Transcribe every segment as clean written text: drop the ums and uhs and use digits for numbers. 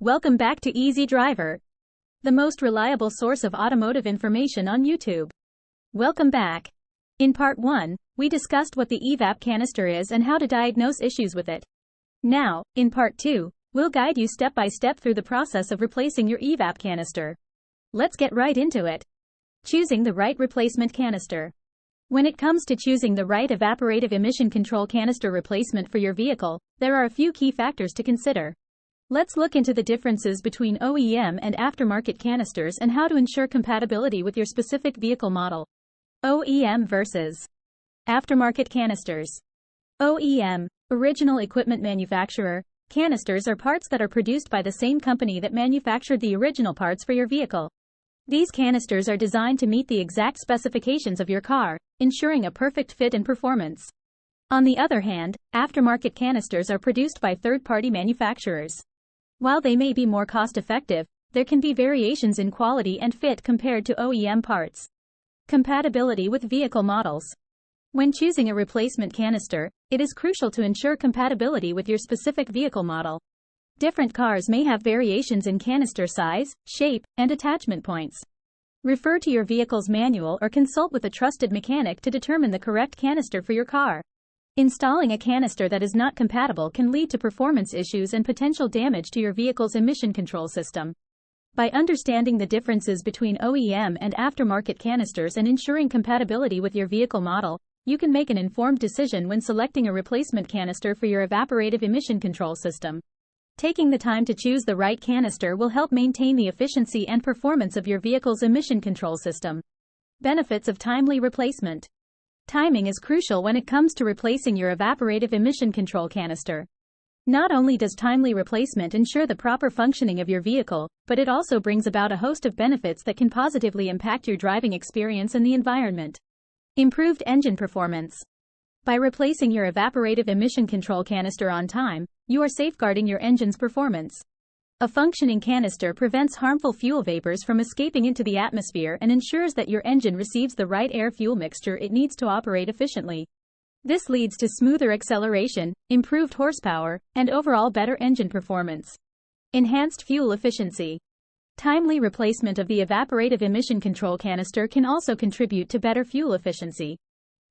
Welcome back to Easy Driver, the most reliable source of automotive information on YouTube. Welcome back. In Part 1, we discussed what the EVAP canister is and how to diagnose issues with it. Now, in Part 2, we'll guide you step by step through the process of replacing your EVAP canister. Let's get right into it. Choosing the right replacement canister. When it comes to choosing the right evaporative emission control canister replacement for your vehicle, there are a few key factors to consider. Let's look into the differences between OEM and aftermarket canisters and how to ensure compatibility with your specific vehicle model. OEM versus aftermarket canisters. OEM, original equipment manufacturer, canisters are parts that are produced by the same company that manufactured the original parts for your vehicle. These canisters are designed to meet the exact specifications of your car, ensuring a perfect fit and performance. On the other hand, aftermarket canisters are produced by third-party manufacturers. While they may be more cost-effective, there can be variations in quality and fit compared to OEM parts. Compatibility with vehicle models. When choosing a replacement canister, it is crucial to ensure compatibility with your specific vehicle model. Different cars may have variations in canister size, shape, and attachment points. Refer to your vehicle's manual or consult with a trusted mechanic to determine the correct canister for your car. Installing a canister that is not compatible can lead to performance issues and potential damage to your vehicle's emission control system. By understanding the differences between OEM and aftermarket canisters and ensuring compatibility with your vehicle model, you can make an informed decision when selecting a replacement canister for your evaporative emission control system. Taking the time to choose the right canister will help maintain the efficiency and performance of your vehicle's emission control system. Benefits of timely replacement. Timing is crucial when it comes to replacing your evaporative emission control canister. Not only does timely replacement ensure the proper functioning of your vehicle, but it also brings about a host of benefits that can positively impact your driving experience and the environment. Improved engine performance. By replacing your evaporative emission control canister on time, you are safeguarding your engine's performance. A functioning canister prevents harmful fuel vapors from escaping into the atmosphere and ensures that your engine receives the right air-fuel mixture it needs to operate efficiently. This leads to smoother acceleration, improved horsepower, and overall better engine performance. Enhanced fuel efficiency. Timely replacement of the evaporative emission control canister can also contribute to better fuel efficiency.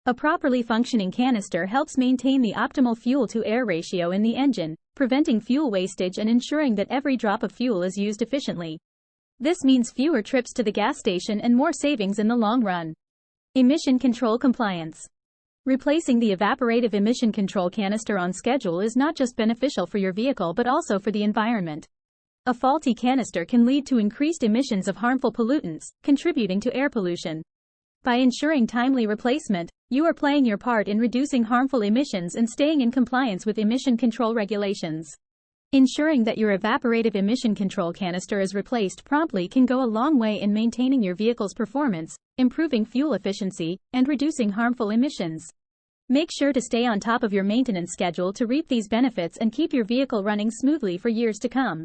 A properly functioning canister helps maintain the optimal fuel-to-air ratio in the engine, preventing fuel wastage and ensuring that every drop of fuel is used efficiently. This means fewer trips to the gas station and more savings in the long run. Emission control compliance. Replacing the evaporative emission control canister on schedule is not just beneficial for your vehicle but also for the environment. A faulty canister can lead to increased emissions of harmful pollutants, contributing to air pollution. By ensuring timely replacement, you are playing your part in reducing harmful emissions and staying in compliance with emission control regulations. Ensuring that your evaporative emission control canister is replaced promptly can go a long way in maintaining your vehicle's performance, improving fuel efficiency, and reducing harmful emissions. Make sure to stay on top of your maintenance schedule to reap these benefits and keep your vehicle running smoothly for years to come.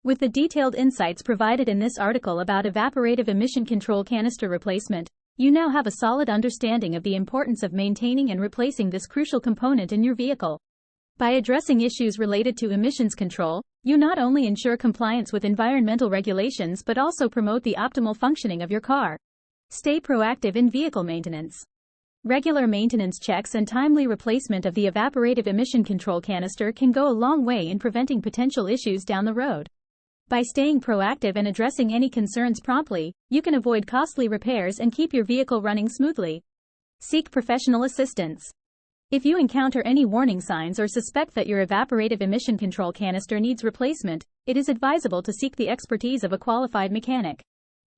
With the detailed insights provided in this article about evaporative emission control canister replacement, you now have a solid understanding of the importance of maintaining and replacing this crucial component in your vehicle. By addressing issues related to emissions control, you not only ensure compliance with environmental regulations but also promote the optimal functioning of your car. Stay proactive in vehicle maintenance. Regular maintenance checks and timely replacement of the evaporative emission control canister can go a long way in preventing potential issues down the road. By staying proactive and addressing any concerns promptly, you can avoid costly repairs and keep your vehicle running smoothly. Seek professional assistance. If you encounter any warning signs or suspect that your evaporative emission control canister needs replacement, it is advisable to seek the expertise of a qualified mechanic.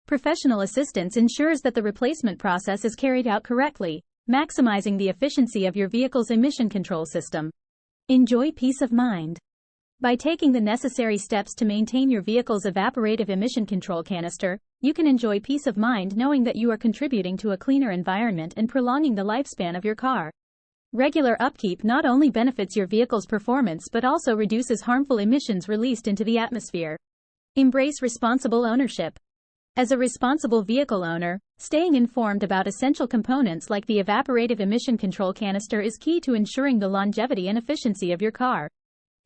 Professional assistance ensures that the replacement process is carried out correctly, maximizing the efficiency of your vehicle's emission control system. Enjoy peace of mind. By taking the necessary steps to maintain your vehicle's evaporative emission control canister, you can enjoy peace of mind knowing that you are contributing to a cleaner environment and prolonging the lifespan of your car. Regular upkeep not only benefits your vehicle's performance but also reduces harmful emissions released into the atmosphere. Embrace responsible ownership. As a responsible vehicle owner, staying informed about essential components like the evaporative emission control canister is key to ensuring the longevity and efficiency of your car.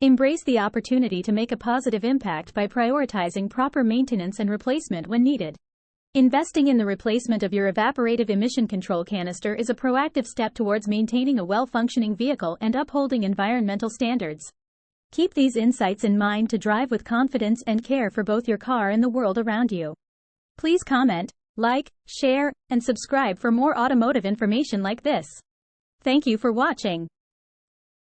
Embrace the opportunity to make a positive impact by prioritizing proper maintenance and replacement when needed. Investing in the replacement of your evaporative emission control canister is a proactive step towards maintaining a well-functioning vehicle and upholding environmental standards. Keep these insights in mind to drive with confidence and care for both your car and the world around you. Please comment, like, share, and subscribe for more automotive information like this. Thank you for watching.